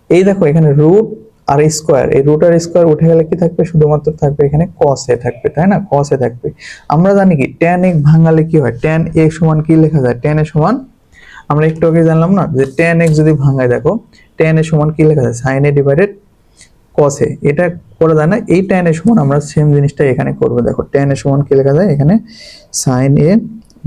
A: এই দেখো এখানে রুট আর স্কয়ার, এই রুট আর স্কয়ার উঠে গেলে কি থাকবে, শুধুমাত্র থাকবে এখানে cos a থাকবে, তাই না, cos a থাকবে। আমরা জানি কি tan a ভাঙালে কি হয়, tan a সমান কি লেখা যায়, tan a সমান আমরা একটু আগে জানলাম না যে tan x যদি ভাঙায়, দেখো tan a সমান কি লেখা যায়, sin a divided cos a। এটা করা যায় না, এই tan a সমান আমরা সেম জিনিসটা এখানে করব। দেখো tan a সমান কি লেখা যায়, এখানে sin a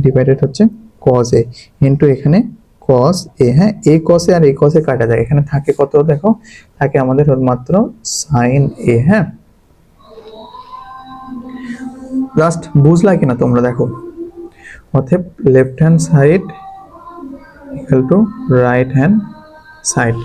A: ডিভাইডেড হচ্ছে cos a ইনটু এখানে cos a। হ্যাঁ, a cos a আর a cos a কাটা যায়, এখানে থাকে কত, দেখো থাকে আমাদের মাত্র sin a। হ্যাঁ, জাস্ট বুঝলা কিনা তোমরা, দেখো অতএব left hand side equal to right hand side.